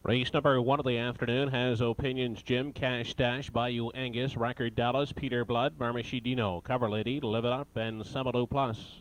Race number 1 of the afternoon has Opinions Jim, Cash Dash, Bayou Angus, Record Dallas, Peter Blood, Marmashidino, Cover Lady, Live It Up, and Semelo Plus.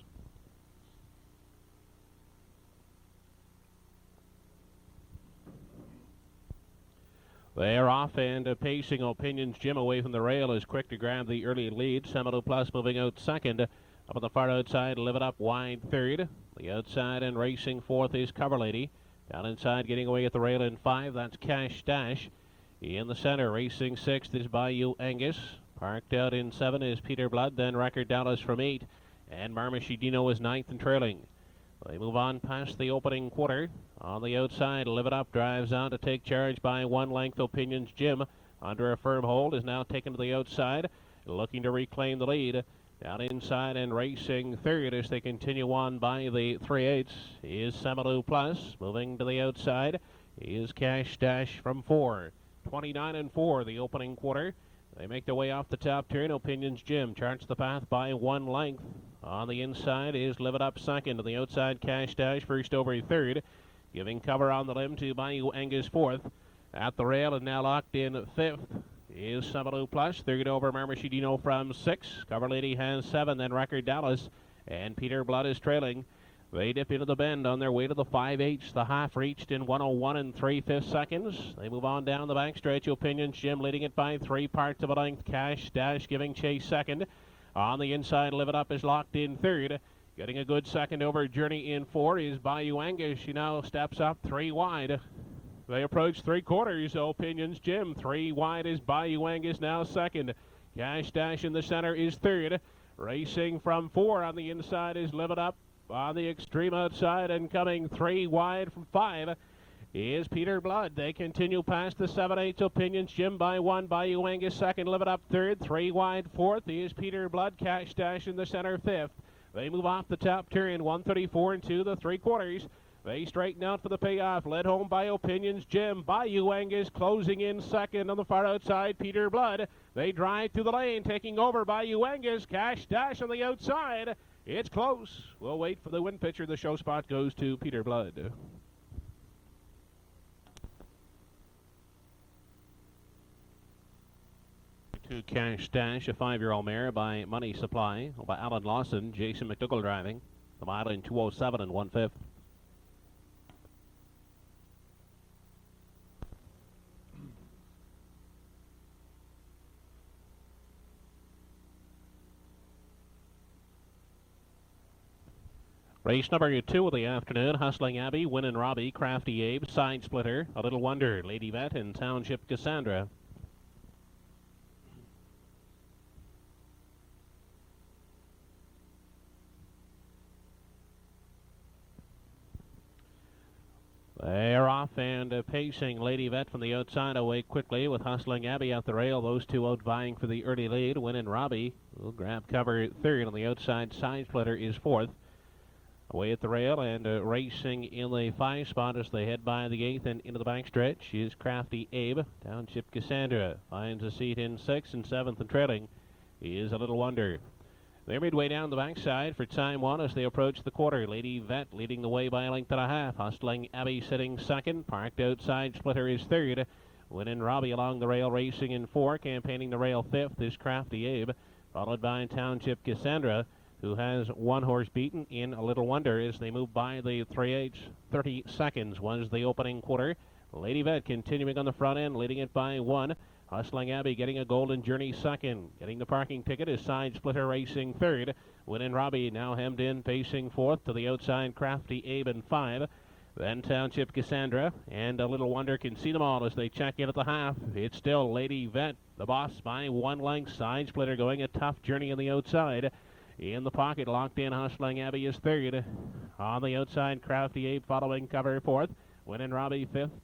They're off and pacing. Opinions Jim away from the rail is quick to grab the early lead. Semelo Plus moving out second. Up on the far outside, Live It Up wide third. The outside and racing fourth is Cover Lady. Down inside, getting away at the rail in 5, that's Cash Dash. In the center, racing 6th is Bayou Angus. Parked out in 7 is Peter Blood, then Record Dallas from 8. And Marmashidino is 9th and trailing. They move on past the opening quarter. On the outside, Live It Up drives on to take charge by 1 length. Opinions Jim, under a firm hold, is now taken to the outside, looking to reclaim the lead. Down inside and racing third as they continue on by the 3/8 is Semelo Plus. Moving to the outside is Cash Dash from 4. 29 and 4 the opening quarter. They make their way off the top turn. Opinions Jim charts the path by 1 length. On the inside is Live It Up second. To the outside, Cash Dash first over third. Giving cover on the limb to Bayou Angus fourth. At the rail and now locked in 5th. Is Semelo Plus, third over Marmashidino from 6. Cover Lady has 7, then Record Dallas, and Peter Blood is trailing. They dip into the bend on their way to the 5/8. The half reached in 1:01 and 3/5 seconds. They move on down the backstretch. Opinions Jim leading it by 3 parts of a length. Cash Dash giving chase second. On the inside, Live It Up is locked in third. Getting a good second over Journey in 4 is Bayou Angus. She now steps up 3 wide. They approach 3/4. Opinions Jim 3 wide is Bayou Angus now second. Cash Dash in the center is third. Racing from 4 on the inside is Live It Up. On the extreme outside and coming 3 wide from 5 is Peter Blood. They continue past the 7/8. Opinions Jim by 1. Bayou Angus second. Live It Up third. 3 wide fourth is Peter Blood. Cash Dash in the center 5th. They move off the top turn 134 and 2 the 3/4. They straighten out for the payoff, led home by Opinions Jim. Bayou Angus closing in second on the far outside, Peter Blood. They drive through the lane, taking over Bayou Angus. Cash Dash on the outside. It's close. We'll wait for the win picture. The show spot goes to Peter Blood. To Cash Dash, a 5-year-old mare by Money Supply, by Alan Lawson, Jason McDougall driving. The mile in 2:07 and 1/5. Race number 2 of the afternoon, Hustling Abbey, Winnin' Robbie, Crafty Abe, Side Splitter, A Little Wonder, Lady Vet, and Township Cassandra. They're off and pacing. Lady Vet from the outside away quickly with Hustling Abbey at the rail. Those two out vying for the early lead. Winnin' Robbie will grab cover third on the outside. Side Splitter is fourth. Away at the rail and racing in the 5 spot as they head by the 8th and into the backstretch is Crafty Abe. Township Cassandra finds a seat in 6th and 7th and trailing is A Little Wonder. They're midway down the backside for time 1 as they approach the quarter. Lady Vet leading the way by a length and a half. Hustling Abbey sitting second. Parked outside Splitter is third. Winnin' Robbie along the rail racing in 4. Campaigning the rail 5th is Crafty Abe. Followed by Township Cassandra, who has 1 horse beaten in A Little Wonder as they move by the 3/8. 30 seconds was the opening quarter. Lady Vet continuing on the front end, leading it by 1. Hustling Abbey getting a Golden Journey second. Getting the parking ticket is Side Splitter racing third. Winnin' Robbie now hemmed in, pacing 4th. To the outside, Crafty Abe in 5. Then Township Cassandra and A Little Wonder can see them all as they check in at the half. It's still Lady Vet, the boss, by 1 length. Side Splitter going a tough journey on the outside. In the pocket, locked in, Hustling Abbey is third. On the outside, Crafty Abe following cover 4th. Winnin' Robbie 5th.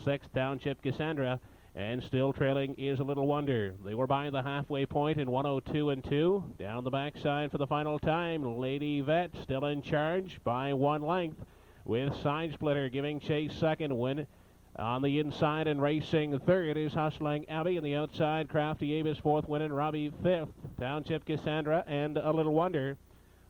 6th, Township Cassandra. And still trailing is A Little Wonder. They were by the halfway point in 1:02 and 2. Down the backside for the final time, Lady Vet still in charge by 1 length. With Side Splitter giving chase second. Win on the inside and racing third is Hustling Abbey. On the outside, Crafty Abe is 4th. Winnin' Robbie 5th. Township Cassandra and A Little Wonder.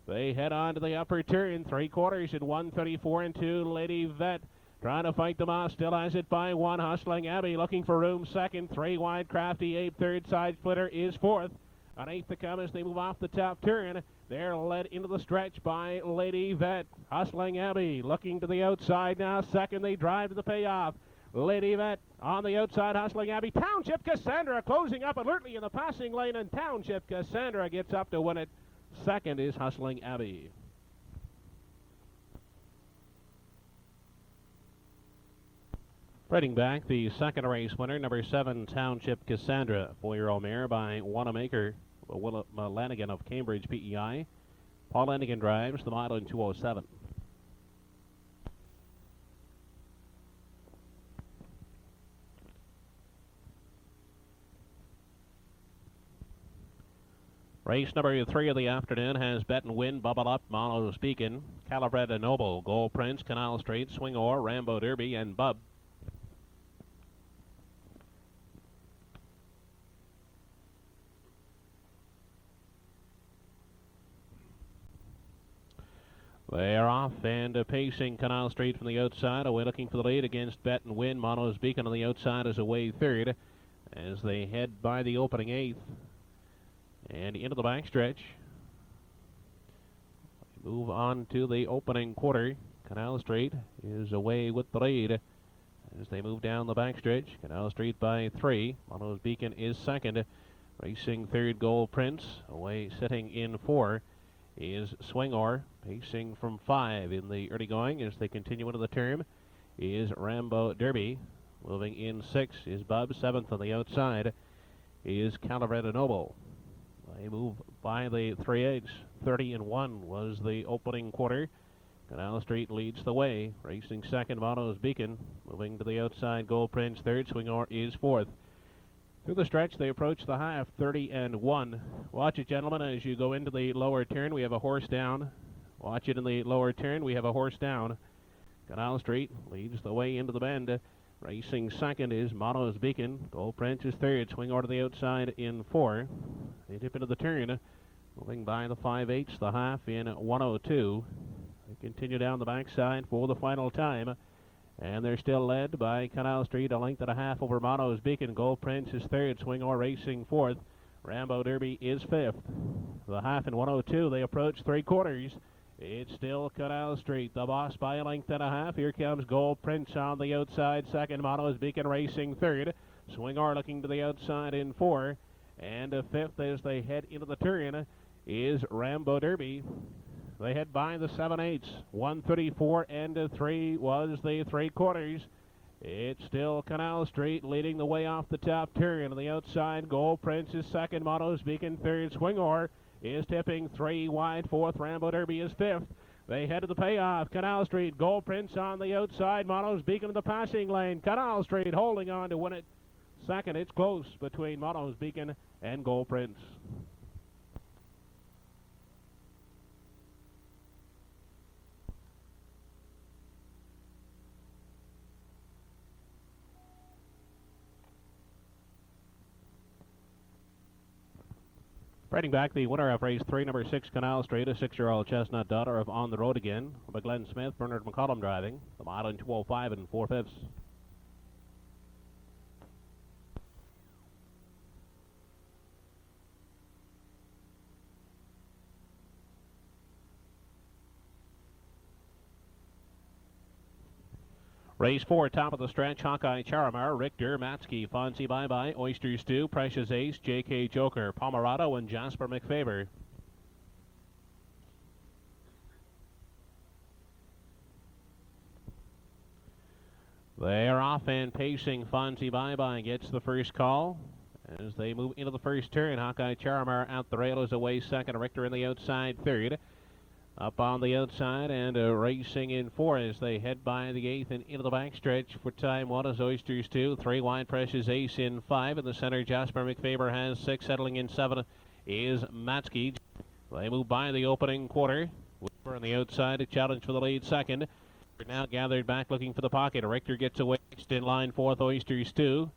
They head on to the upper turn. 3/4 in 1:34 and 2. Lady Vet Trying to fight them off, still has it by one. Hustling Abbey looking for room second. 3 wide, Crafty Ape third. Side Splitter is fourth. An eighth to come as they move off the top turn. They're led into the stretch by Lady Vet. Hustling Abbey looking to the outside now. Second, they drive to the payoff. Lady Vet on the outside, Hustling Abbey. Township Cassandra closing up alertly in the passing lane, and Township Cassandra gets up to win it. Second is Hustling Abbey. Riding back, the second race winner, number 7, Township Cassandra, 4-year-old mare by Wanamaker Lanigan of Cambridge PEI. Paul Lanigan drives the mile in 2:07. Race number 3 of the afternoon has Bet and Win, Bubble Up, Mono's Beacon, Calibret Noble, Gold Prince, Canal Street, Swing Or, Rambo Derby, and Bub. They are off and pacing Canal Street from the outside, away looking for the lead against Bet and Win. Mono's Beacon on the outside is away third as they head by the opening eighth and into the backstretch. Move on to the opening quarter. Canal Street is away with the lead as they move down the backstretch. Canal Street by 3. Mono's Beacon is second. Racing third, Gold Prince. Away sitting in 4 is Swing Or, pacing from 5 in the early going as they continue into the term is Rambo Derby. Moving in 6 is Bub. 7th on the outside is Calibret Noble. They move by the 3/8. 30-1 was the opening quarter. Canal Street leads the way. Racing second, Mono's Beacon. Moving to the outside, Gold Prince third. Swing Or is fourth. Through the stretch, they approach the half, 30-1. Watch it, gentlemen, as you go into the lower turn. We have a horse down. Watch it in the lower turn. We have a horse down. Canal Street leads the way into the bend. Racing second is Mono's Beacon. Gold Prince is third. Swing Or to the outside in 4. They dip into the turn. Moving by the 5/8, the half in 1:02. They continue down the backside for the final time. And they're still led by Canal Street, a length and a half over Mono's Beacon. Gold Prince is third. Swing Or racing fourth. Rambo Derby is fifth. The half in 1:02. They approach 3/4. It's still Canal Street, the boss by a length and a half. Here comes Gold Prince on the outside. Second, Mono's Beacon racing third. Swing Or looking to the outside in 4. And fifth as they head into the turn is Rambo Derby. They head by the 7/8. 1:34 and 3 was the 3/4. It's still Canal Street leading the way off the top turn. On the outside, Gold Prince is second. Mono's Beacon third. Swing Or is tipping 3 wide. Fourth, Rambo Derby is fifth. They head to the payoff. Canal Street, Gold Prince on the outside. Mono's Beacon in the passing lane. Canal Street holding on to win it. Second, it's close between Mono's Beacon and Gold Prince. Riding back, the winner of race 3, number 6, Canal Street, a 6-year-old chestnut daughter of On the Road Again. By Glenn Smith, Bernard McCollum driving. The mile in 2:05 and 4/5. Race 4, top of the stretch, Hawkeye Charamar, Richter, Matsky, Fonzie Bye Bye, Oyster Stew, Precious Ace, JK Joker, Pomerado, and Jasper McFavor. They are off and pacing. Fonzie Bye Bye gets the first call. As they move into the first turn, Hawkeye Charamar out the rail is away second, Richter in the outside third. Up on the outside and racing in 4 as they head by the 8th and into the backstretch for time 1 is Oysters 2. 3 wide, Precious Ace in 5. In the center, Jasper McFavor has 6. Settling in 7 is Matsky. They move by the opening quarter. We're on the outside, a challenge for the lead second. We're now gathered back looking for the pocket. Richter gets away. Next in line, 4th, Oysters 2.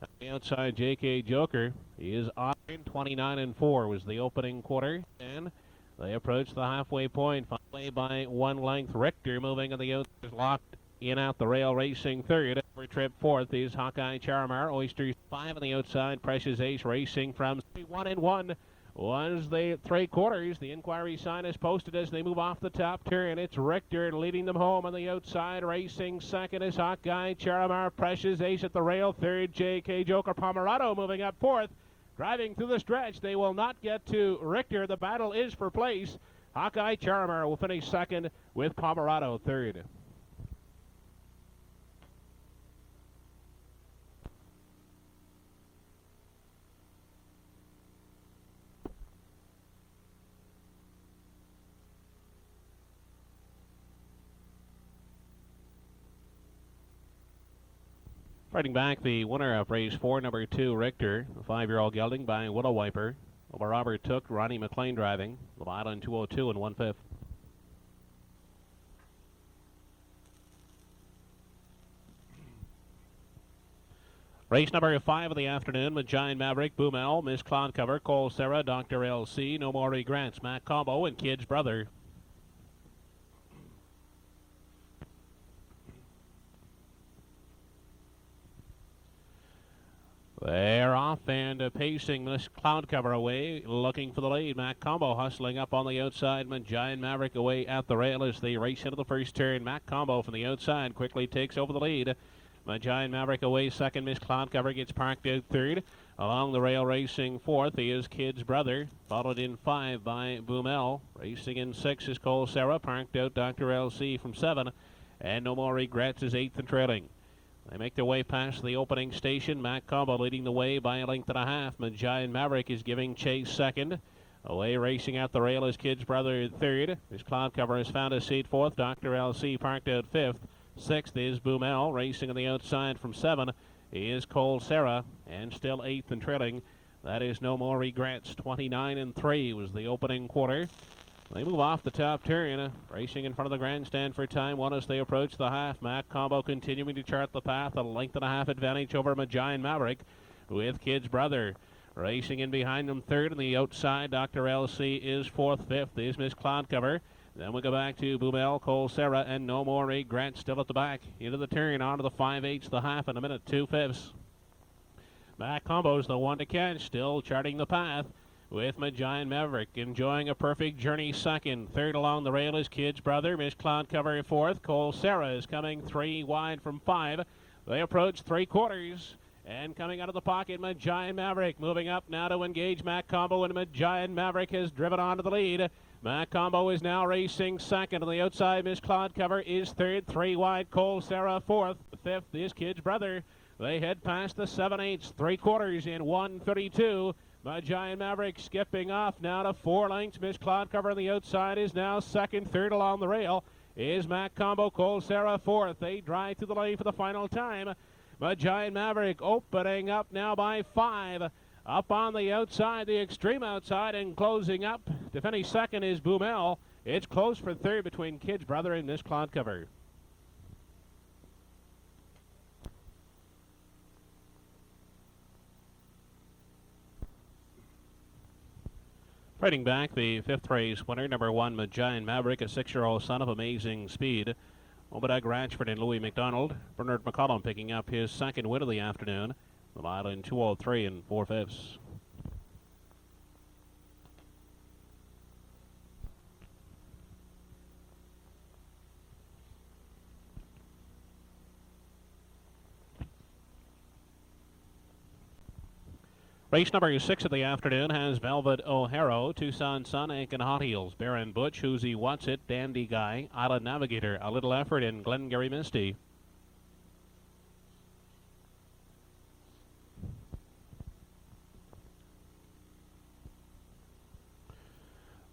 On the outside, JK Joker is on 29-4 was the opening quarter. And they approach the halfway point, finally by 1 length. Richter moving on the outside, locked in at the rail, racing third. For trip fourth is Hawkeye Charamar. Oysters 5 on the outside. Precious Ace racing from 1 and 1. Was the 3/4. The inquiry sign is posted as they move off the top turn. It's Richter leading them home on the outside. Racing second is Hawkeye Charamar. Precious Ace at the rail. Third, J.K. Joker Pomerado moving up fourth. Driving through the stretch. They will not get to Richter. The battle is for place. Hawkeye Charamar will finish second with Pomerado third. Fighting back, the winner of race 4, number 2, Richter, the 5-year-old gelding by Willow Wiper. Over Robert Took, Ronnie McLean driving. The mile in 2:02 and 1/5. Race number 5 of the afternoon with Giant Maverick, Boomel, Miss Cloud Cover, Cole Sarah, Dr. LC, No More Regrets, Matt Combo, and Kid's Brother. They're off and pacing this Cloud Cover away, looking for the lead. Matt Combo hustling up on the outside. Giant Maverick away at the rail as they race into the first turn. Matt Combo from the outside quickly takes over the lead. Giant Maverick away second. Miss Cloud Cover gets parked out third. Along the rail racing fourth is Kid's Brother, followed in 5 by Boomel. Racing in 6 is Cole Sarah, parked out Dr. LC from 7. And No More Regrets is 8th and trailing. They make their way past the opening station. Matt Combo leading the way by a length and a half. Giant Maverick is giving chase second. Away racing at the rail is Kid's Brother third. His Cloud Cover has found a seat fourth. Dr. LC parked out fifth. Sixth is Boomel. Racing on the outside from 7 is Cole Sarah. And still 8th and trailing. That is No More Regrets. 29 and 3 was the opening quarter. They move off the top turn, racing in front of the grandstand for time one as they approach the half. Matt Combo continuing to chart the path, a length and a half advantage over Giant Maverick with Kid's Brother. Racing in behind them third on the outside. Dr. LC is fourth. Fifth is Miss Cloud Cover. Then we go back to Boomel, Cole Sarah, and No More Regrets still at the back. Into the turn, onto the 5/8, the half in a minute, 2/5. Matt Combo's the one to catch, still charting the path with Giant Maverick enjoying a perfect journey second. Third along the rail is Kid's Brother. Miss Cloud Cover fourth. Cole Sarah is coming 3 wide from 5. They approach 3/4. And coming out of the pocket, Giant Maverick moving up now to engage Matt Combo, and Giant Maverick has driven onto the lead. Matt Combo is now racing second. On the outside, Miss Cloud Cover is third. 3 wide, Cole Sarah fourth. Fifth is Kid's Brother. They head past the 7/8, 3/4 in 1:32. Giant Maverick skipping off now to 4 lengths. Miss Cloud Cover on the outside is now second. Third along the rail is Matt Combo, Cole Sarah fourth. They drive to the lane for the final time. Giant Maverick opening up now by 5. Up on the outside, the extreme outside, and closing up to finish second is Boomel. It's close for third between Kid's Brother and Miss Cloud Cover. Fighting back, the 5th race winner, number 1, Giant Maverick, a 6-year-old son of amazing speed. Obadiah Ratchford and Louis McDonald. Bernard McCollum picking up his second win of the afternoon. The mile in 2:03 and 4/5. Race number 6 of the afternoon has Velvet O'Hara, Tucson Sun, Aiken Hot Heels, Baron Butch, Who's He Wants It, Dandy Guy, Island Navigator, A Little Effort, and Glengarry Misty.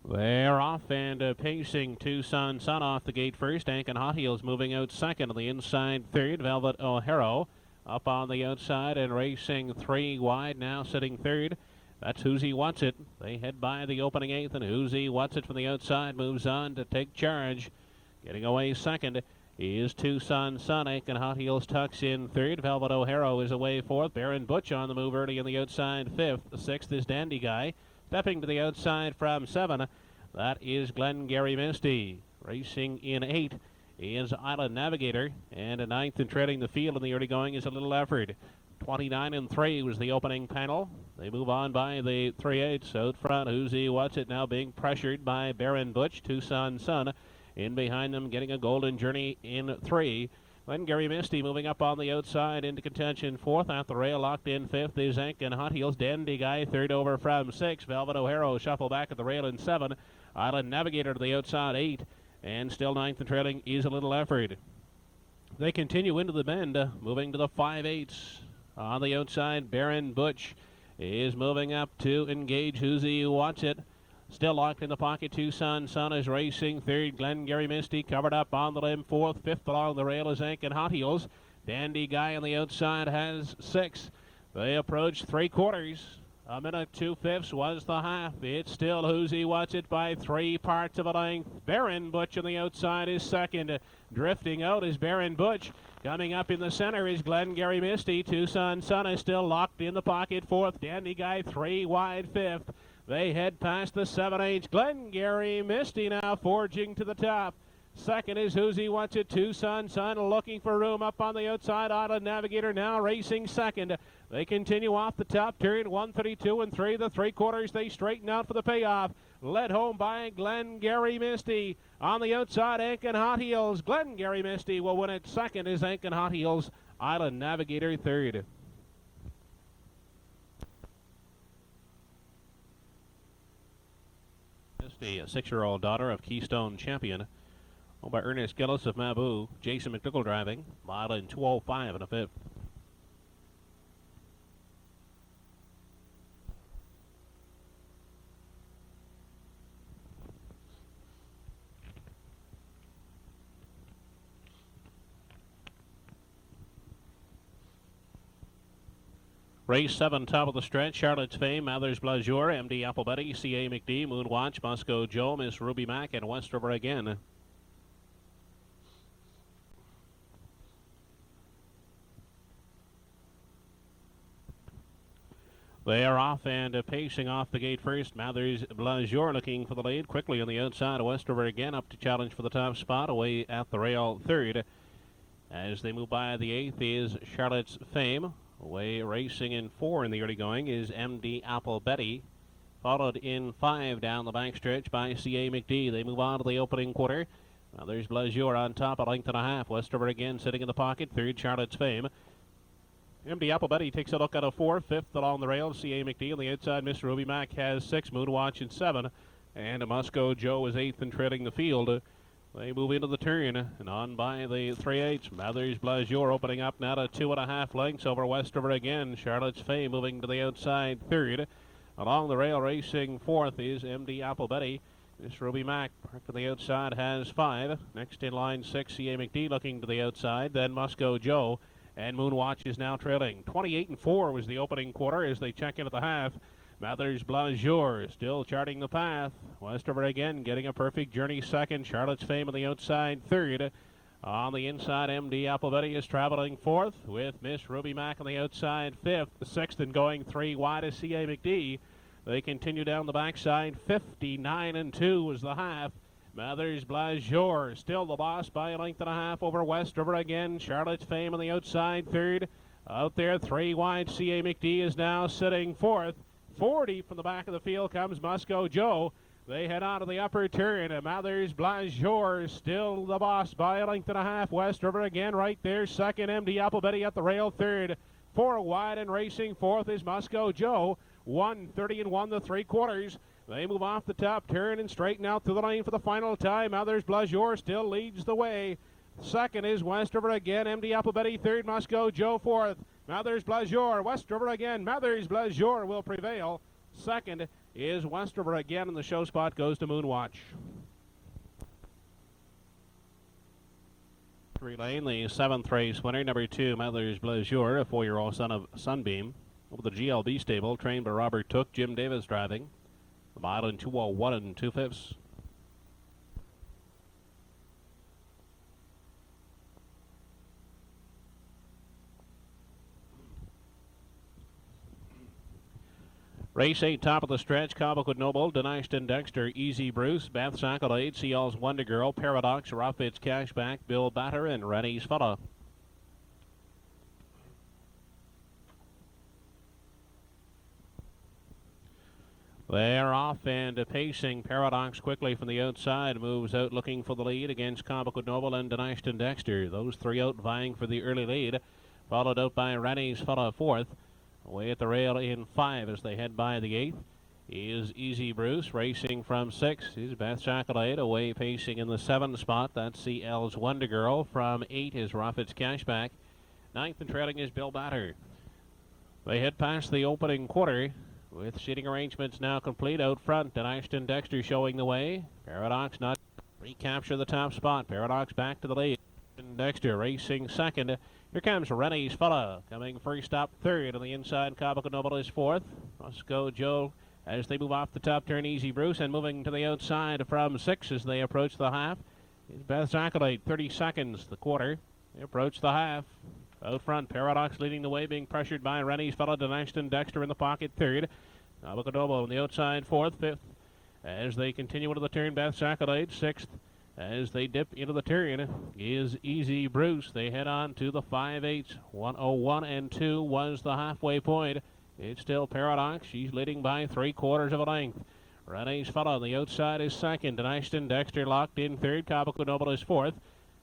They're off and pacing. Tucson Sun off the gate first. Aiken Hot Heels moving out second. On the inside third, Velvet O'Hara. Up on the outside and racing 3 wide, now sitting third. That's Who's He Wants It. They head by the opening 8th, and Who's He Wants It from the outside moves on to take charge. Getting away second is Tucson Sun. Aiken Hot Heels tucks in third. Velvet O'Hara is away fourth. Baron Butch on the move early on the outside fifth. The 6th is Dandy Guy. Stepping to the outside from 7, that is Glengarry Misty. Racing in 8 is Island Navigator, and a ninth and trailing the field in the early going is A Little Effort. 29 and 3 was the opening panel. They move on by the 3/8 out front. Who's He What's It now being pressured by Baron Butch, Tucson Sun. In behind them, getting a golden journey in 3. Glengarry Misty moving up on the outside into contention 4th. At the rail, locked in 5th is Ankin Hot Heels. Dandy Guy 3rd over from 6. Velvet O'Hara shuffle back at the rail in 7. Island Navigator to the outside 8. And still 9th and trailing is A Little Effort. They continue into the bend, moving to the 5/8. On the outside, Baron Butch is moving up to engage Who's He What's It. Still locked in the pocket. Tucson Sun is racing 3rd. Glengarry Misty covered up on the limb 4th. 5th along the rail is Ankin Hot Heels. Dandy Guy on the outside has 6. They approach 3/4. A minute 2/5 was the half. It's still Who's He What's It by 3 parts of a length. Baron Butch on the outside is 2nd. Drifting out is Baron Butch. Coming up in the center is Glengarry Misty. Tucson Sun is still locked in the pocket 4th. Dandy Guy 3 wide 5th. They head past the 7/8. Glengarry Misty now forging to the top. 2nd is Who's He What's It. Tucson Sun looking for room up on the outside. Island Navigator now racing 2nd. They continue off the top turn. 1:32 and 3. The 3/4 they straighten out for the payoff. Led home by Glengarry Misty. On the outside, Ankin Hot Heels. Glengarry Misty will win it. 2nd is Ankin Hot Heels. Island Navigator 3rd. Misty, a 6-year-old daughter of Keystone Champion, owned by Ernest Gillis of Maboo. Jason McDougall driving. Mile in 2:05 and a 5th. Race 7, top of the stretch. Charlotte's Fame, Mather's Blajour, MD Applebetty, C.A. McD, Moonwatch, Moscow Joe, Miss Ruby Mack, and Westover again. They are off and pacing off the gate first. Mather's Blajour looking for the lead. Quickly on the outside, Westover again up to challenge for the top spot. Away at the rail 3rd. As they move by the 8th is Charlotte's Fame. Away racing in 4 in the early going is MD Applebetty. Followed in 5 down the backstretch by C.A. McD. They move on to the opening quarter. Now there's Blajour on top, a length and a half. Westover again sitting in the pocket. 3rd, Charlotte's Fame. MD Applebetty takes a look at a 4. 5th along the rail, C.A. McD. On the outside, Miss Ruby Mack has 6. Moonwatch in 7. And Moscow Joe is 8th and trailing the field. They move into the turn and on by the 3/8. Mather's Blajour opening up now to 2.5 lengths over Westover again. Charlotte's Fame moving to the outside 3rd. Along the rail racing 4th is MD Applebetty. Miss Ruby Mack parked on the outside has 5. Next in line 6, C.A. McD looking to the outside. Then Moscow Joe. And Moonwatch is now trailing. 28 and 4 was the opening quarter as they check in at the half. Mather's Blajour still charting the path. Westover again getting a perfect journey 2nd. Charlotte's Fame on the outside 3rd. On the inside, MD Applebetty is traveling 4th with Miss Ruby Mack on the outside 5th. The 6th and going 3 wide is C.A. McD. They continue down the backside. 59 and 2 was the half. Mather's Blajour still the boss by a length and a half over Westover again. Charlotte's Fame on the outside 3rd. Out there 3 wide. C.A. McD is now sitting 4th. 40 from the back of the field comes Moscow Joe. They head on to the upper turn. Mather's Blajour still the boss by a length and a half. Westover again right there. 2nd, MD Applebetty at the rail 3rd. 4 wide and racing 4th is Moscow Joe. 1:30 and 1 the 3/4. They move off the top turn and straighten out to the lane for the final time. Mather's Blajour still leads the way. 2nd is Westover again. MD Applebetty 3rd. Moscow Joe 4th. Mather's Blajour, Westover again. Mather's Blajour will prevail. 2nd is Westover again, and the show spot goes to Moonwatch. 3 lane, the 7th race winner, number 2, Mather's Blajour, a 4-year-old son of Sunbeam. Over the GLB stable, trained by Robert Took, Jim Davis driving. The mile in 2:01 and 2/5. Race 8, top of the stretch, Cobblewood Noble, Denishton Dexter, Easy Bruce, Beth's Accolade, Seal's Wonder Girl, Paradox, Rough-It's Cashback, Bill Batter, and Rennie's Fella. They're off and pacing. Paradox quickly from the outside moves out looking for the lead against Cobblewood Noble and Denishton Dexter. Those three out vying for the early lead, followed out by Rennie's Fella fourth. Away at the rail in 5 as they head by the 8th is Easy Bruce racing from 6 is Beth's Accolade. Away pacing in the 7th spot, that's CL's Wonder Girl. From 8 is Rough-It's Cashback. 9th and trailing is Bill Batter. They head past the opening quarter with seating arrangements now complete out front. Denishton Dexter showing the way. Paradox not recapture the top spot. Paradox back to the lead. Dexter racing second. Here comes Rennie's Fella coming first up third. On the inside, Cobblewood Noble is fourth. Let's go Joe as they move off the top turn. Easy Bruce, and moving to the outside from 6 as they approach the half is Beth's Accolade. 30 seconds the quarter. They approach the half. Out front, Paradox leading the way, being pressured by Rennie's Fella. Denishton Dexter in the pocket third. Cobblewood Noble on the outside fourth. Fifth as they continue into the turn, Beth's Accolade. Sixth as they dip into the turn is Easy Bruce. They head on to the 5/8. 1:01 and 2 was the halfway point. It's still Paradox. She's leading by 3/4 of a length. Rennie's Fella on the outside is second. Denishton Dexter locked in third. Cobblewood Noble is fourth.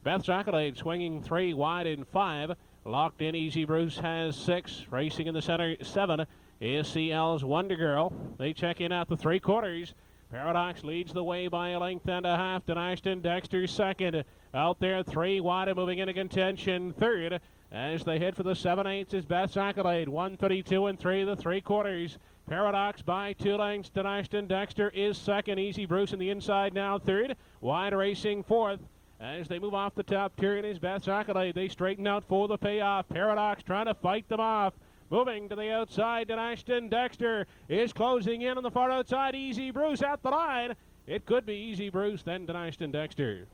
Beth's Accolade swinging 3 wide in 5. Locked in, Easy Bruce has 6. Racing in the center, 7 is CL's Wonder Girl. They check in at the 3/4. Paradox leads the way by a length and a half. Denishton Dexter second. Out there, 3 wide, moving into contention third. As they head for the 7/8 is Beth's Accolade. 1:32 and 3 the 3/4. Paradox by 2 lengths. Denishton Dexter is second. Easy Bruce in the inside now third. Wide racing fourth. As they move off the top turn is Beth's Accolade. They straighten out for the payoff. Paradox trying to fight them off. Moving to the outside, Denishton Dexter is closing in on the far outside. Easy Bruce at the line. It could be Easy Bruce, then Denishton Dexter.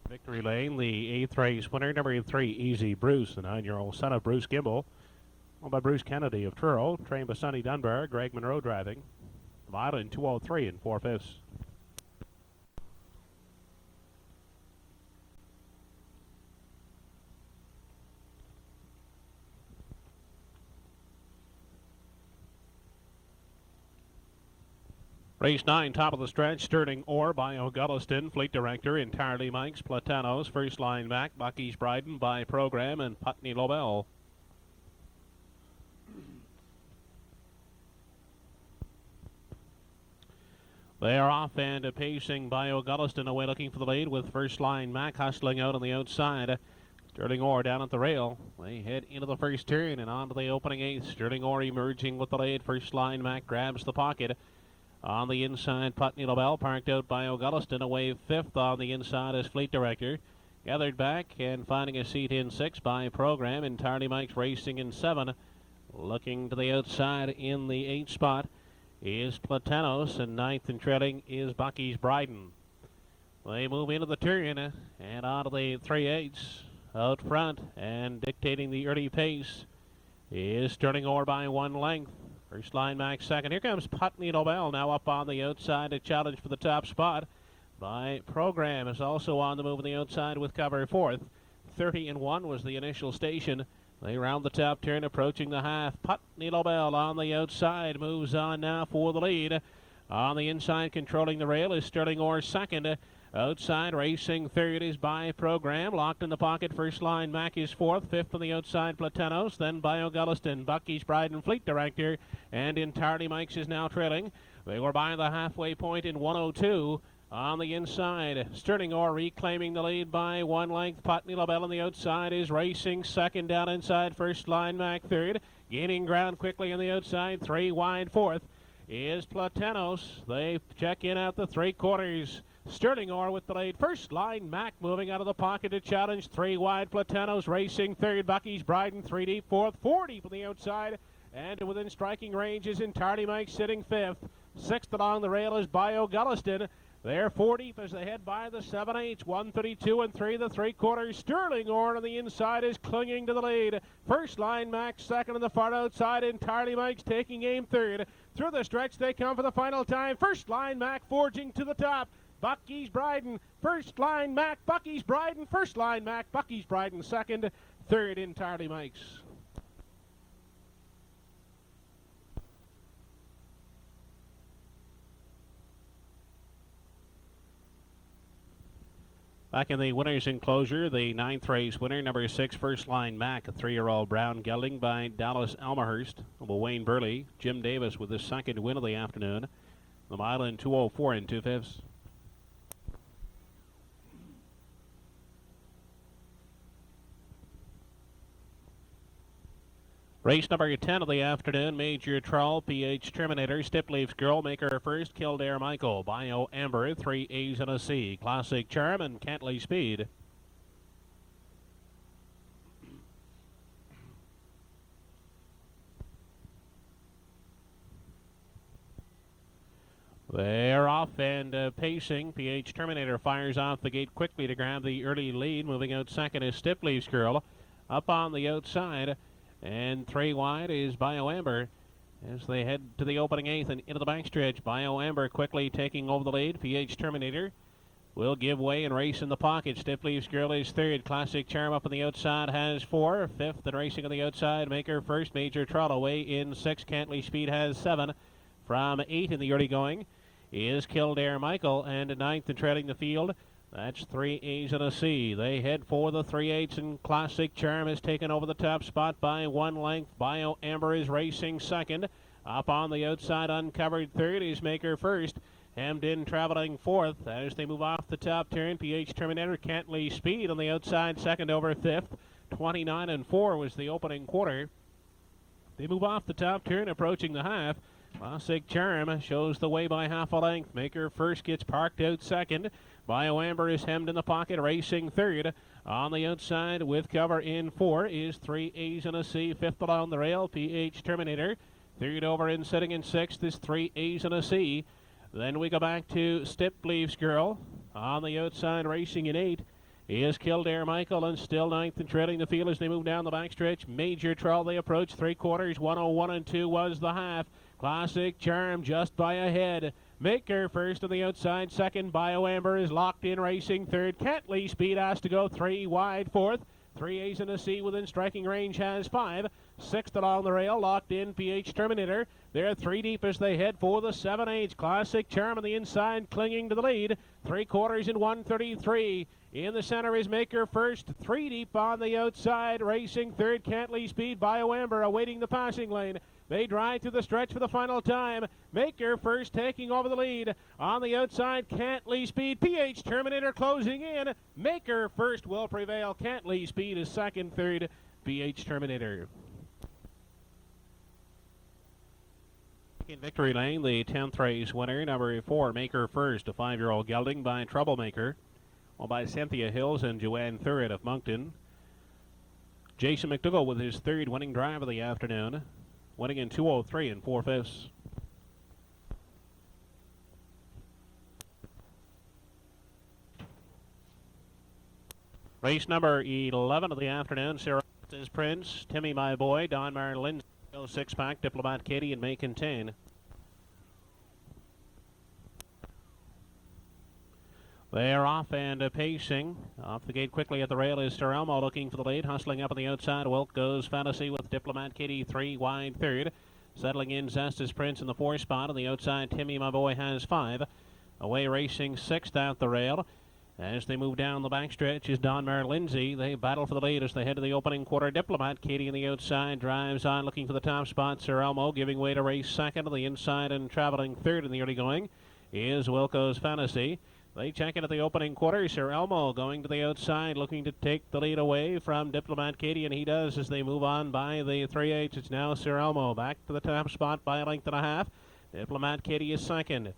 Victory Lane, the 8th race winner, number 3, Easy Bruce, the 9-year-old son of Bruce Gimble. Owned by Bruce Kennedy of Truro, trained by Sonny Dunbar, Greg Monroe driving. Mile in 2:03 and 4/5. Race 9, top of the stretch, Sterling Orr by O'Gulliston, Fleet Director, Entirely Mike's, Platanos, First Line Back, Bucky's Bryden by Program, and Putney Lobel. They are off and pacing by O'Gulliston, away looking for the lead with First Line Mac hustling out on the outside. Sterling Orr down at the rail. They head into the first turn and on to the opening 8th. Sterling Orr emerging with the lead. First Line Mac grabs the pocket. On the inside, Putney Lobel parked out by O'Gulliston. Away 5th on the inside is Fleet Director. Gathered back and finding a seat in 6 by Program. Entirely Mike's racing in 7. Looking to the outside in the 8th spot is Platanos, and 9th and trailing is Bucky's Bryden. They move into the turn and on to the 3/8 out front, and dictating the early pace is Sterling Orr by 1 length. First Line Max second. Here comes Putney Lobel now up on the outside to challenge for the top spot. By Program is also on the move on the outside with cover 4th. 30 and 1 was the initial station. They round the top turn, approaching the half. Putney Lobel on the outside moves on now for the lead. On the inside, controlling the rail is Sterling Orr second. Outside racing third is by Program. Locked in the pocket, First Line Mac is 4th. 5th on the outside, Platanos. Then by O'Gulliston, Bucky's Bride and Fleet Director. And Entirely Mike's is now trailing. They were by the halfway point in 1:02. On the inside, Sterling Orr reclaiming the lead by 1 length. Putney Lobel on the outside is racing second. Down inside, First Line Mac third. Gaining ground quickly on the outside, 3 wide 4th is Platanos. They check in at the 3/4. Sterling Orr with the lead. First Line Mac moving out of the pocket to challenge. 3 wide. Platanos racing third. Bucky's Bryden 3 deep. 4th. 4 deep on the outside. And within striking range is Entirely Mike sitting 5th. 6th along the rail is by O'Gulliston. They're 4 deep as they head by the 7/8, 132 and 3 the 3/4. Sterling Orr on the inside is clinging to the lead. First line Max second on the far outside. Entirely Mike's taking aim third. Through the stretch they come for the final time. First line Mac forging to the top. Bucky's Bryden, first line Mac, Bucky's Bryden, first line Mac, Bucky's Bryden second, third Entirely Mike's. Back in the winner's enclosure, the 9th race winner, number 6, First Line Mac, a 3-year-old brown gelding by Dallas Elmhurst. Wayne Burley, Jim Davis with his second win of the afternoon. The mile in 2:04 2/5. Race number 10 of the afternoon, Major Trawl, PH Terminator, Stipleaf's Girl, Maker First, Kildare Michael, Bio Amber, 3 A's and a C, Classic Charm, and Cantley Speed. They're off and pacing. PH Terminator fires off the gate quickly to grab the early lead. Moving out second is Stipleaf's Girl. Up on the outside. And 3 wide is Bio Amber as they head to the opening 8th and into the backstretch. Bio Amber quickly taking over the lead. PH Terminator will give way and race in the pocket. Stipleaf's Girl is third. Classic Charm up on the outside has 4. Fifth and racing on the outside. Maker First. Major Troll away in 6. Cantley Speed has 7. From 8 in the early going is Kildare Michael, and 9th and trailing the field. That's 3 A's and a C. They head for the 3/8, and Classic Charm has taken over the top spot by 1 length. Bio Amber is racing second. Up on the outside, uncovered third is Maker First. Hemmed in, traveling fourth as they move off the top turn. PH Terminator, Cantley Speed on the outside, second over fifth. 29 and 4 was the opening quarter. They move off the top turn, approaching the half. Classic Charm shows the way by half a length. Maker First gets parked out second. Bio Amber is hemmed in the pocket, racing third. On the outside with cover in 4 is 3 A's and a C. Fifth along the rail, PH Terminator. Third over and sitting in 6th is 3 A's and a C. Then we go back to Stipleaf's Girl. On the outside, racing in 8 is Kildare Michael, and still 9th and trailing the field as they move down the backstretch. Major Troll, they approach 3/4. 101 and 2 was the half. Classic Charm just by a head. Maker First on the outside, second. Bio Amber is locked in, racing third. Cantley Speed has to go 3 wide, fourth. 3 A's and a C within striking range has 5. 6th along the rail, locked in, PH Terminator. They're 3 deep as they head for the 7/8. Classic Charm on the inside, clinging to the lead. 3/4 in 133. In the center is Maker First. 3 deep on the outside, racing third. Cantley Speed, Bio Amber awaiting the passing lane. They drive to the stretch for the final time. Maker First taking over the lead. On the outside, Cantley Speed. PH Terminator closing in. Maker First will prevail. Cantley Speed is second, third. PH Terminator. In victory lane, the 10th race winner, number 4, Maker First, a 5-year-old gelding by Troublemaker, owned by Cynthia Hills and Joanne Thurrett of Moncton. Jason McDougall with his 3rd winning drive of the afternoon, winning in 2:03 4/5. Race number 11 of the afternoon, Sarah's Prince, Timmy My Boy, Don Mar Lindsay, 6-pack, Diplomat Katie, and May Contain. They are off and pacing. Off the gate quickly at the rail is Sir Elmo looking for the lead. Hustling up on the outside, Wilk goes Fantasy with Diplomat Katie 3 wide third. Settling in Zestus Prince in the 4 spot. On the outside, Timmy My Boy has 5. Away racing 6th at the rail. As they move down the backstretch is Don Mar Lindsay. They battle for the lead as they head to the opening quarter. Diplomat Katie on the outside drives on looking for the top spot. Sir Elmo giving way to race second. On the inside and traveling third in the early going is Wilco's Fantasy. They check in at the opening quarter. Sir Elmo going to the outside, looking to take the lead away from Diplomat Katie, and he does as they move on by the 3/8. It's now Sir Elmo back to the top spot by a length and a half. Diplomat Katie is second.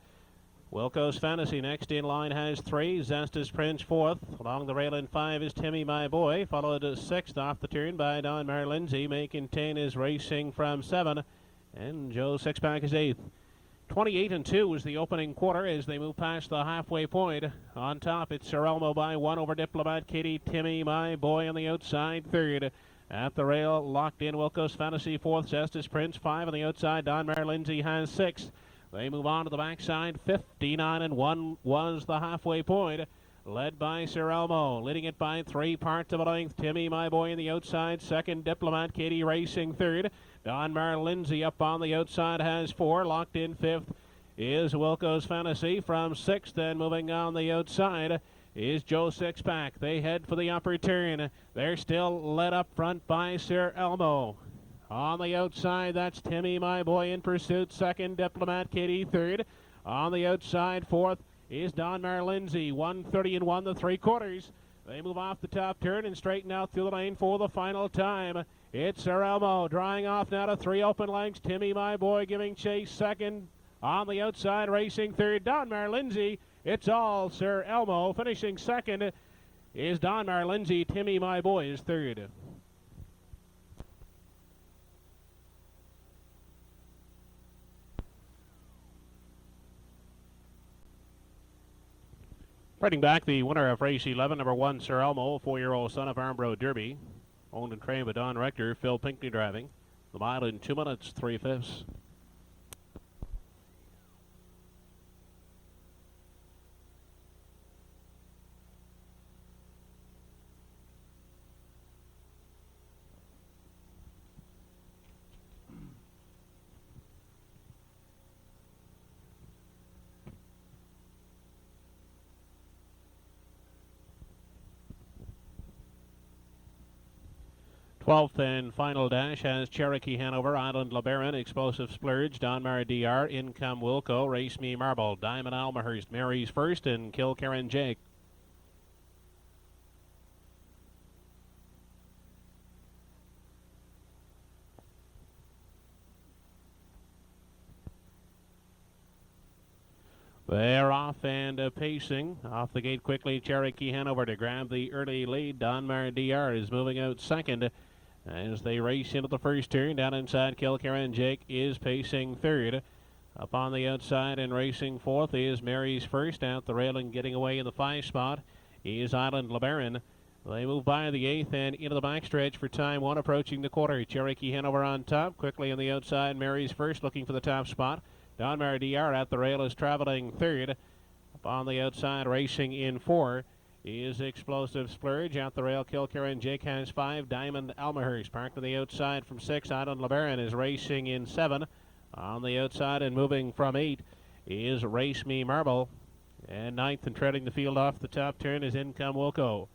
Wilco's Fantasy next in line has 3. Zestus Prince 4th. Along the rail in 5 is Timmy My Boy, followed 6th off the turn by Don Mar Lindsay. May Contain is racing from 7, and Joe 6-pack is 8th. 28-2 was the opening quarter as they move past the halfway point. On top, it's Sir Elmo by 1 over Diplomat Katie. Timmy, my boy, on the outside, third. At the rail, locked in Wilco's Fantasy, fourth. Justice Prince, 5 on the outside. Donmar Lindsay has 6. They move on to the backside. 59-1 was the halfway point. Led by Sir Elmo, leading it by 3 parts of a length. Timmy, my boy, on the outside, second. Diplomat Katie racing third. Donmar Lindsay up on the outside has 4. Locked in 5th is Wilco's Fantasy from 6th, and moving on the outside is Joe Sixpack. They head for the upper turn. They're still led up front by Sir Elmo. On the outside, that's Timmy, my boy, in pursuit. Second, Diplomat Katie, third. On the outside, fourth is Donmar Lindsay. 1:30 and 3/4. They move off the top turn and straighten out through the lane for the final time. It's Sir Elmo drawing off now to 3 open lengths. Timmy, my boy, giving chase second. On the outside, racing third, Donmar Lindsay. It's all Sir Elmo. Finishing second is Donmar Lindsay. Timmy, my boy, is third. Riding back, the winner of race 11, number 1, Sir Elmo, 4-year-old son of Armbro Derby. Owned and trained by Don Rector, Phil Pinckney driving. The mile in 2 minutes, 3/5. Twelfth and final dash has Cherokee Hanover, Island LeBaron, Explosive Splurge, Donmar DR, Income Wilco, Race Me Marble, Diamond Almahurst, Mary's first, and Kill Karen Jake. They're off and pacing. Off the gate quickly, Cherokee Hanover to grab the early lead. Donmar DR is moving out second. As they race into the first turn, down inside, Kilkerran Jake is pacing third. Up on the outside and racing fourth is Mary's first. Out the railing, getting away in the 5 spot is Island LeBaron. They move by the 8th and into the backstretch for time 1, approaching the quarter. Cherokee Hanover on top, quickly on the outside. Mary's first, looking for the top spot. Donmar DR at the rail is traveling third. Up on the outside, racing in 4. Is Explosive Splurge. Out the rail, Kilkerran Jake has 5. Diamond Almahurst parked on the outside from 6. Island LeBaron is racing in 7. On the outside and moving from 8 is Race Me Marble. And 9th and treading the field off the top turn is Income Wilco.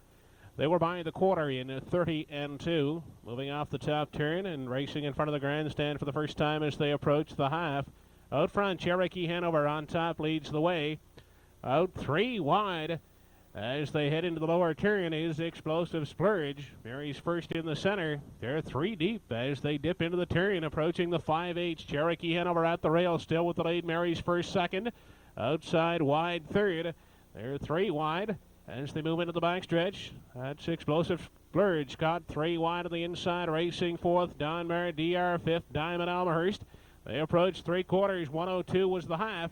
They were by the quarter in 30-2. Moving off the top turn and racing in front of the grandstand for the first time as they approach the half. Out front, Cherokee Hanover on top leads the way. Out 3 wide. As they head into the lower turn is Explosive Splurge. Mary's first in the center. They're 3 deep as they dip into the turn, approaching the 5/8. Cherokee Hanover at the rail, still with the lead. Mary's first second. Outside wide third. They're 3 wide as they move into the backstretch. That's Explosive Splurge. Caught 3 wide on the inside, racing fourth. Donmar DR fifth. Diamond Almahurst. They approach 3/4. 1:02 was the half.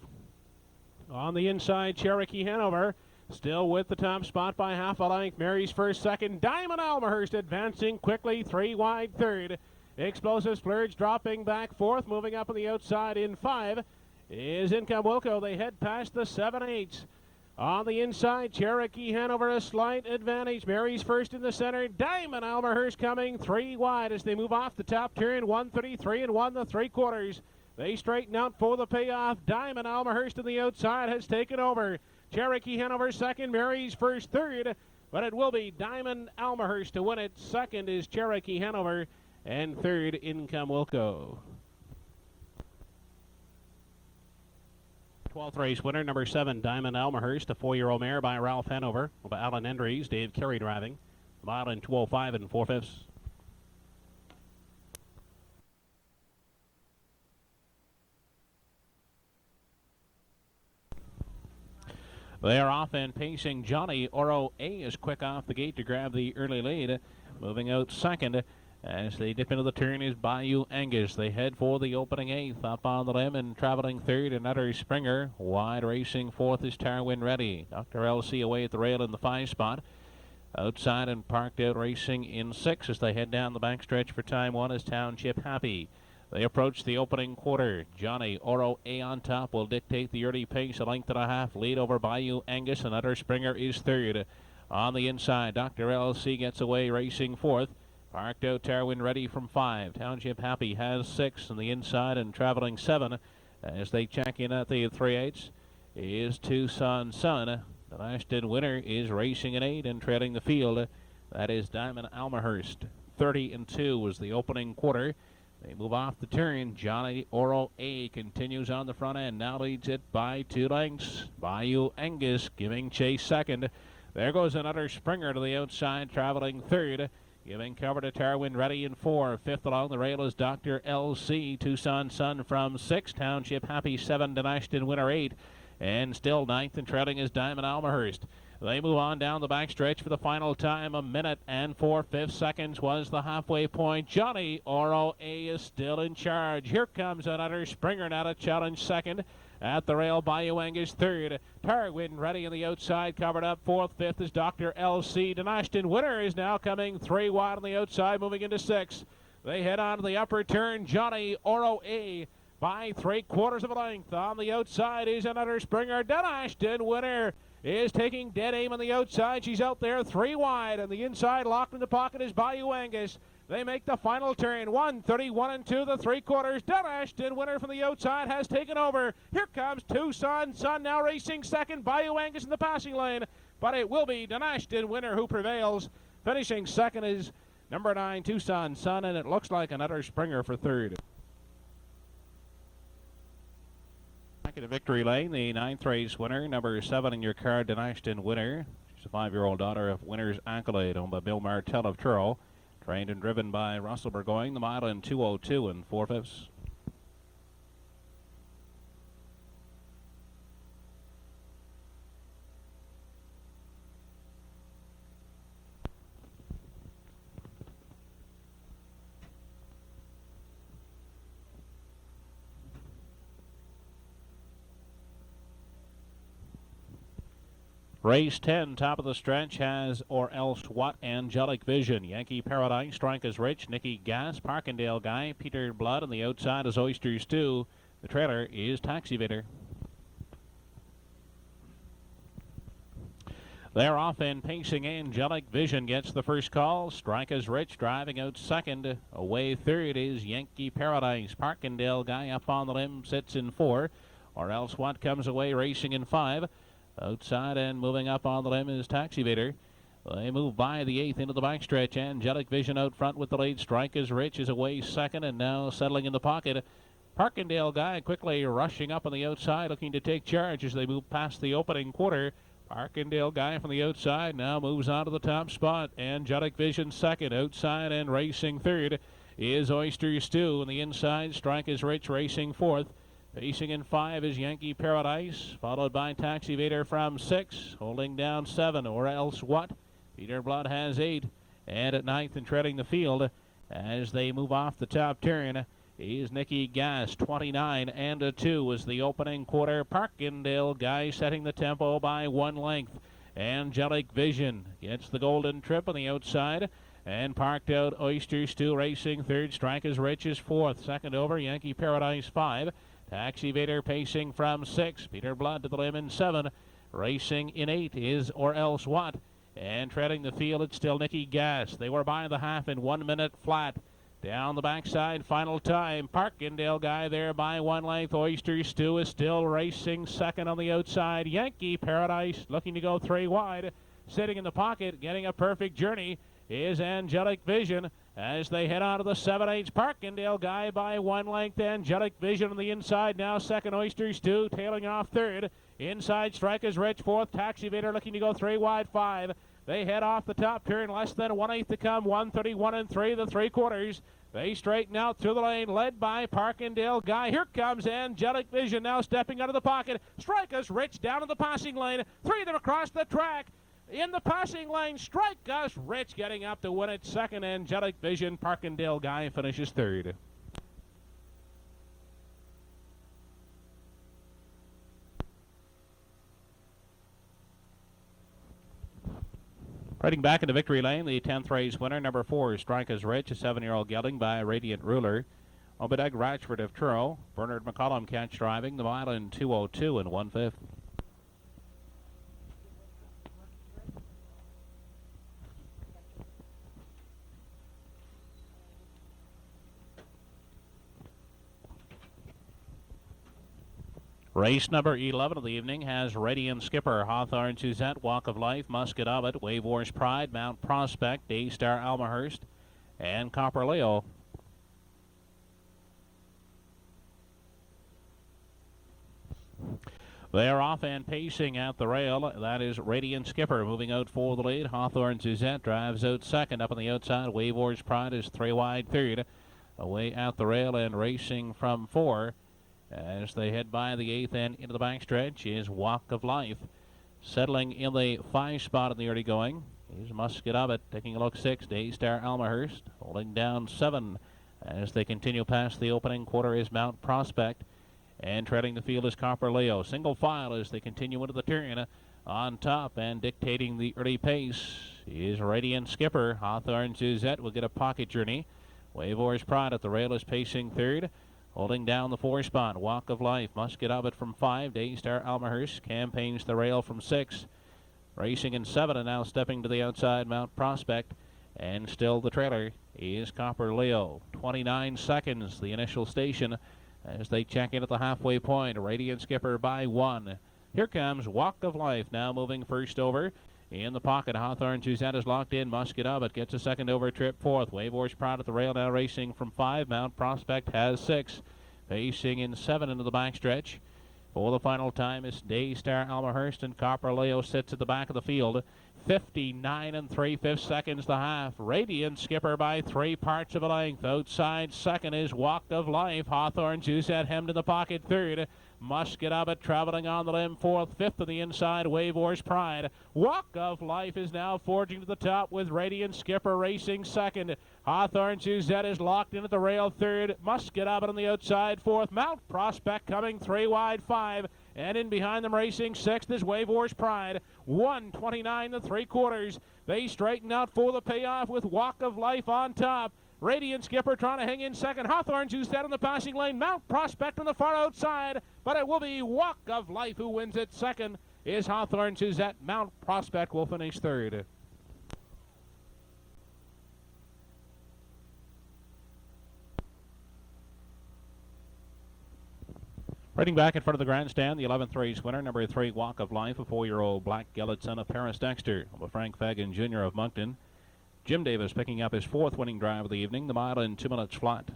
On the inside, Cherokee Hanover. Still with the top spot by half a length. Mary's first second. Diamond Almahurst advancing quickly. 3 wide third. Explosive Splurge dropping back fourth. Moving up on the outside in 5 is Income Wilco. They head past the 7/8. On the inside, Cherokee Hanover a slight advantage. Mary's first in the center. Diamond Almahurst coming 3 wide as they move off the top turn. 1:33 and 1 3/4. They straighten out for the payoff. Diamond Almahurst on the outside has taken over. Cherokee Hanover second, Mary's first third, but it will be Diamond Almahurst to win it. Second is Cherokee Hanover, and third, Income Wilco. 12th race winner, number 7, Diamond Almahurst, a 4-year-old mare by Ralph Hanover, by Alan Endries, Dave Carey driving. The mile in 2:05 and 4/5. They are off and pacing. Johnny Oro A is quick off the gate to grab the early lead. Moving out second As they dip into the turn is Bayou Angus. They head for the opening eighth. Up on the limb and traveling third, another Springer. Wide racing fourth is Tarwin Ready. Dr. LC away at the rail in the 5 spot. Outside and parked out racing in 6 as they head down the backstretch for time 1 is Township Happy. They approach the opening quarter. Johnny Oro A on top will dictate the early pace. A length and a half lead over Bayou Angus. Another Springer is third. On the inside, Dr. LC gets away racing fourth. Parked out Tarwin Ready from 5. Township Happy has 6 on the inside and traveling 7. As they check in at the 3/8 is Tucson Sun. The Ashton winner is racing in 8 and trailing the field. That is Diamond Almahurst. 30-2 was the opening quarter. They move off the turn. Johnny Oro A continues on the front end. Now leads it by 2 lengths. Bayou Angus giving chase second. There goes another Springer to the outside, traveling third. Giving cover to Tarwin Ready in 4. Fifth along the rail is Dr. LC. Tucson Sun from 6. Township Happy 7. Ashton winner 8. And still 9th and trailing is Diamond Almahurst. They move on down the backstretch for the final time. 1 minute and 4/5 seconds was the halfway point. Johnny Oro A is still in charge. Here comes another Springer now to challenge second. At the rail, Bayou Angus third. Tarwin Ready on the outside, covered up 4th. 5th is Dr. LC. Ashton winner is now coming 3 wide on the outside, moving into 6. They head on to the upper turn. Johnny Oro A by 3/4 of a length. On the outside is another Springer. Ashton winner is taking dead aim on the outside. She's out there 3 wide, and the inside locked in the pocket is Bayou Angus. They make the final turn. 1:31 2 the 3/4. Ashton winner from the outside has taken over. Here comes Tucson Sun now racing second. Bayou Angus in the passing lane, but it will be Ashton winner who prevails. Finishing second is number 9 Tucson Sun, and it looks like another Springer for third. Back in the victory lane, the 9th race winner, number 7 in your card, Ashton winner. She's a 5-year-old daughter of Winner's Accolade, owned by Bill Martell of Truro. Trained and driven by Russell Burgoyne, the mile in 2:02 4/5. Race 10, top of the stretch, has Or Else What, Angelic Vision. Yankee Paradise, Strike is Rich, Nicky Gas, Parkindale Guy, Peter Blood, on the outside is Oyster Stew. The trailer is Taxivator. They're off and pacing. Angelic Vision gets the first call. Strike is Rich driving out second. Away third is Yankee Paradise. Parkindale Guy up on the limb sits in 4. Or Else What comes away racing in 5. Outside and moving up on the limb is Taxivator. They move by the 8th into the backstretch. Angelic Vision out front with the lead. Strike is Rich is away second and now settling in the pocket. Parkindale Guy quickly rushing up on the outside, looking to take charge as they move past the opening quarter. Parkindale Guy from the outside now moves on to the top spot. Angelic Vision second. Outside and racing third is Oyster Stew. On the inside, Strike is Rich racing 4th. Pacing in 5 is Yankee Paradise, followed by Taxivator from 6, holding down 7, Or Else What. Peter Blood has 8, and at 9th and treading the field as they move off the top turn is Nicky Gas. 29 2 was the opening quarter. Parkindale Guy setting the tempo by 1 length. Angelic Vision gets the golden trip on the outside. And parked out Oyster Stew racing third. Strike is Rich is 4th. Second over Yankee Paradise 5. Taxivator pacing from 6. Peter Blood to the limb in 7. Racing in 8 is Or Else What. And treading the field, it's still Nicky Gas. They were by the half in 1 minute flat. Down the backside, final time. Parkindale Guy there by 1 length. Oyster Stew is still racing second on the outside. Yankee Paradise looking to go 3 wide. Sitting in the pocket, getting a perfect journey, is Angelic Vision. As they head on to the 7/8, Parkindale Guy by 1 length. Angelic Vision on the inside now. Second, Oyster Stew tailing off third. Inside, Strike is Rich 4th. Taxivator looking to go 3 wide 5. They head off the top turn. Less than 1/8 to come. 1:31 3 the 3/4. They straighten out through the lane, led by Parkindale Guy. Here comes Angelic Vision now stepping out of the pocket. Strike is Rich down in the passing lane. 3 of them across the track. In the passing lane, Strike Us Rich getting up to win it second. Angelic Vision, Parkindale Guy finishes third. Riding back into victory lane, the 10th race winner, number 4, Strike Us Rich, a 7-year-old gelding by Radiant Ruler. Obadiah Ratchford of Truro. Bernard McCollum catch driving the mile in 2:02 and 1/5. Race number 11 of the evening has Radiant Skipper, Hawthorne Suzette, Walk of Life, Musket of It, Wave Wars Pride, Mount Prospect, Daystar Almahurst, and Copper Leo. They're off and pacing at the rail. That is Radiant Skipper moving out for the lead. Hawthorne Suzette drives out second. Up on the outside, Wave Wars Pride is 3 wide third. Away at the rail and racing from 4. As they head by the 8th and into the backstretch is Walk of Life. Settling in the 5 spot in the early going is Musket of It. Taking a look 6, Daystar Almahurst. Holding down 7 as they continue past the opening quarter is Mount Prospect. And treading the field is Copper Leo. Single file as they continue into the turn. On top and dictating the early pace is Radiant Skipper. Hawthorne Suzette will get a pocket journey. Wave Wars Pride at the rail is pacing third. Holding down the 4 spot, Walk of Life. Musket of It from 5. Daystar Almahurst campaigns the rail from 6. Racing in 7 and now stepping to the outside, Mount Prospect. And still the trailer is Copper Leo. 29 seconds, the initial station, as they check in at the halfway point. Radiant Skipper by 1. Here comes Walk of Life now moving first over. In the pocket, Hawthorne Suzette is locked in. Musket of It gets a second over trip, 4th. Wave Wars Pride at the rail now racing from 5. Mount Prospect has 6. Pacing in 7 into the backstretch. For the final time is Daystar Almahurst, and Copper Leo sits at the back of the field. 59 3/5 seconds the half. Radiant Skipper by 3 parts of a length. Outside second is Walk of Life. Hawthorne Suzette hemmed in the pocket 3rd. Musket of It traveling on the limb 4th. 5th on the inside, Wave Wars Pride. Walk of Life is now forging to the top with Radiant Skipper racing 2nd. Hawthorne Suzette is locked in at the rail 3rd. Musket of It on the outside 4th. Mount Prospect coming 3 wide 5. And in behind them racing 6th is Wave Wars Pride. 1:29 3/4. They straighten out for the payoff with Walk of Life on top. Radiant Skipper trying to hang in second. Hawthorne Suzette in the passing lane. Mount Prospect on the far outside. But it will be Walk of Life who wins it. Second is Hawthorne Suzette. Mount Prospect will finish 3rd. Riding back in front of the grandstand, the 11th race winner, number 3, Walk of Life, a 4-year-old black gelded son of Paris Dexter, of Frank Fagan Jr. of Moncton. Jim Davis picking up his 4th winning drive of the evening, the mile in 2 minutes flat.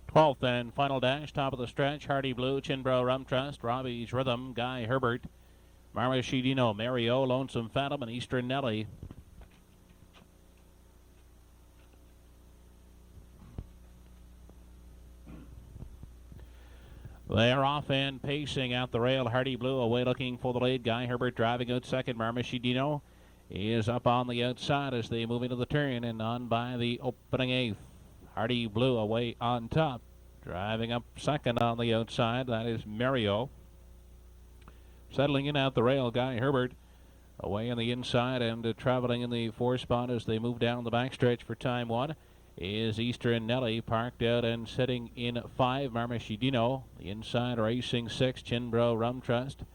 Twelfth and final dash, top of the stretch, Hardy Blue, Chinbrow Rum Trust, Robbie's Rhythm, Guy Herbert, Marmashidino, Mario, Lonesome Phantom, and Eastern Nelly. They're off and pacing at the rail. Hardy Blue away looking for the lead. Guy Herbert driving out second. Marmashidino is up on the outside as they move into the turn and on by the opening 8th. Hardy Blue away on top. Driving up second on the outside, that is Mario. Settling in at the rail, Guy Herbert away on the inside and traveling in the 4 spot as they move down the backstretch for time 1 is Eastern Nelly, parked out and sitting in 5, Marmashidino. The inside racing 6, Chinbrow Rum Trust.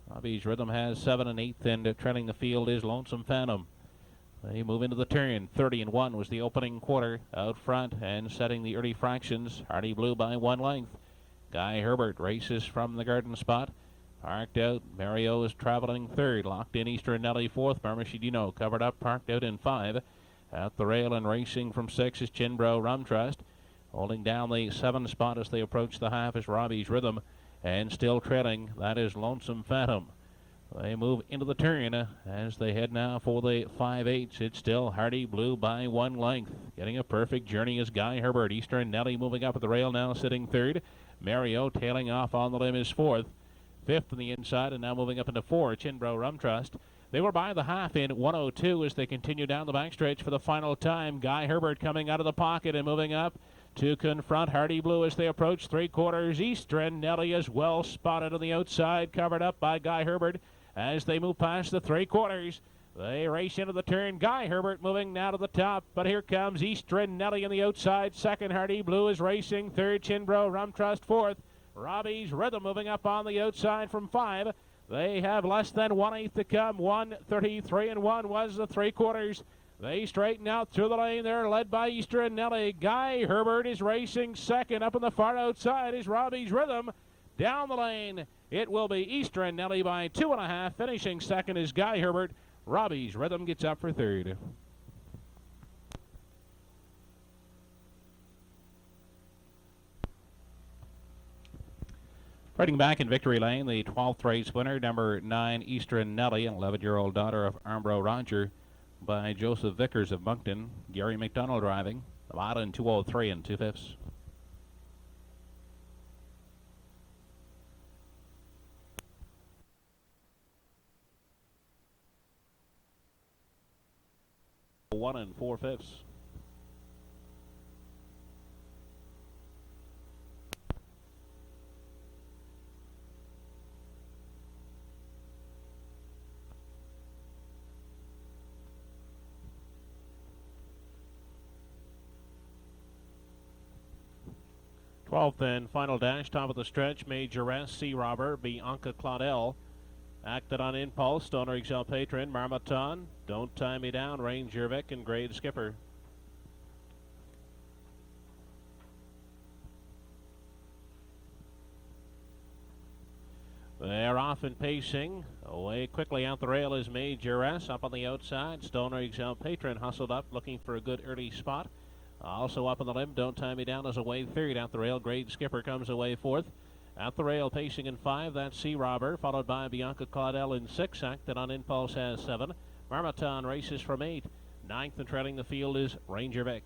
Robbie's Rhythm has 7 and 8th, and trailing the field is Lonesome Phantom. They move into the turn. 30 and 1 was the opening quarter out front and setting the early fractions. Hardy Blue by 1 length. Guy Herbert races from the garden spot. Parked out. Mario is traveling 3rd. Locked in Eastern Nelly 4th. Marmashidino covered up, parked out in 5. At the rail and racing from 6 is Chinbrow Rum Trust. Holding down the 7 spot as they approach the half is Robbie's Rhythm. And still trailing, that is Lonesome Phantom. They move into the turn as they head now for the 5/8. It's still Hardy Blue by 1 length. Getting a perfect journey is Guy Herbert. Eastern Nelly moving up at the rail now, sitting third. Mario tailing off on the limb is fourth. Fifth on the inside, and now moving up into 4, Chinbro Rum Trust. They were by the half in 1:02 as they continue down the backstretch for the final time. Guy Herbert coming out of the pocket and moving up to confront Hardy Blue as they approach 3/4. Eastern Nelly is well spotted on the outside, covered up by Guy Herbert as they move past the 3/4. They race into the turn. Guy Herbert moving now to the top, but here comes Eastern Nelly on the outside. Second, Hardy Blue is racing. Third, Chinbro Rum Trust. Fourth, Robbie's Rhythm moving up on the outside from 5. They have less than 1/8 to come. 1:33 and 1 was the 3/4. They straighten out through the lane. They're led by Eastern Nelly. Guy Herbert is racing second. Up on the far outside is Robbie's Rhythm. Down the lane, it will be Eastern Nelly by 2.5. Finishing second is Guy Herbert. Robbie's Rhythm gets up for third. Riding back in victory lane, the 12th race winner, number 9, Eastern Nelly, an 11-year-old daughter of Armbro Roger, by Joseph Vickers of Moncton. Gary McDonald driving. The mile in 2:03 and 2/5. One and 4/5. Twelfth and final dash, top of the stretch, Major S, Sea Robber, Bianca Claudel. Acted on Impulse, Stoner Excel Patron, Marmaton, Don't Tie Me Down, Ranger Vic, and Grade Skipper. They're off and pacing. Away quickly out the rail is Major S. Up on the outside, Stoner Excel Patron hustled up, looking for a good early spot. Also up on the limb, Don't Tie Me Down is away third. Out the rail, Grade Skipper comes away fourth. At the rail, pacing in 5, that's Sea Robber, followed by Bianca Claudel in 6. Acted on Impulse has 7. Marmaton races from 8. 9th and trailing the field is Ranger Vic.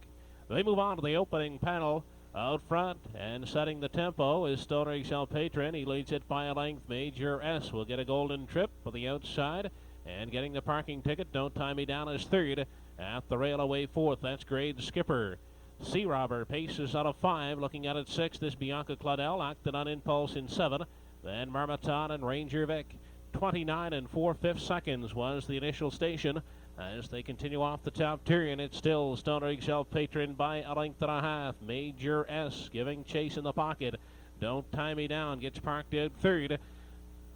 They move on to the opening panel. Out front and setting the tempo is Stoner Excel Patron. He leads it by a length. Major S will get a golden trip for the outside. And getting the parking ticket, Don't Tie Me Down, is third. At the rail, away fourth, that's Grade Skipper. Sea Robber paces out of 5, looking at it 6. This Bianca Claudel, acted on Impulse in 7. Then Marmaton and Ranger Vic. 29 and 4/5 seconds was the initial station. As they continue off the top turn, it's still Stoner Excel Patron by a length and a half. Major S giving chase in the pocket. Don't Tie Me Down gets parked out third.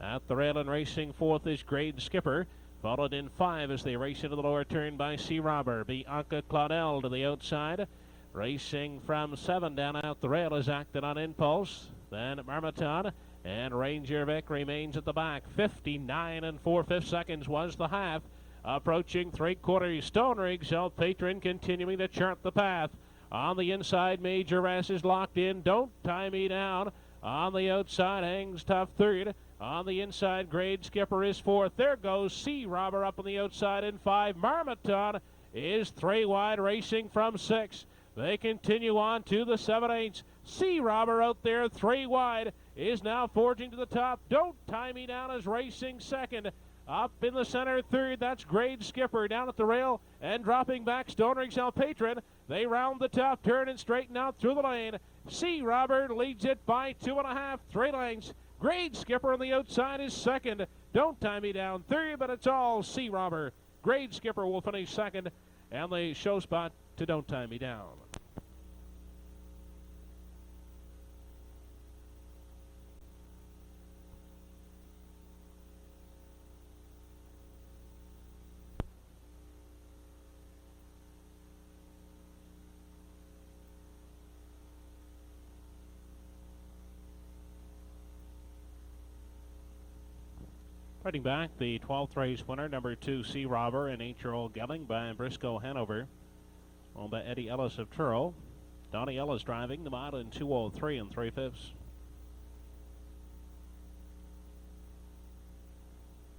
At the rail and racing fourth is Grade Skipper. Followed in 5 as they race into the lower turn by Sea Robber. Bianca Claudel to the outside. Racing from 7 down out the rail is Acted on Impulse. Then Marmaton and Ranger Vic remains at the back. 59 and 4/5 seconds was the half. Approaching 3/4, Stoner Excel Patron continuing to chart the path. On the inside, Major S is locked in. Don't Tie Me Down. On the outside, hangs tough third. On the inside, Grade Skipper is fourth. There goes Sea Robber up on the outside in 5. Marmaton is 3 wide, racing from 6. They continue on to the 7/8. Sea Robber out there 3 wide is now forging to the top. Don't Tie Me Down is racing second. Up in the center third, that's Grade Skipper down at the rail and dropping back Stoner Excel Patron. They round the top turn and straighten out through the lane. Sea Robber leads it by 2.5, 3 lengths. Grade Skipper on the outside is second. Don't Tie Me Down third, but it's all Sea Robber. Grade Skipper will finish second, and the show spot to Don't Tie Me Down. Riding back, the 12th race winner, number 2, Sea Robber, and 8-year-old Gelling by Briscoe Hanover, owned by Eddie Ellis of Truro. Donnie Ellis driving the mile in 2:03 and 3/5.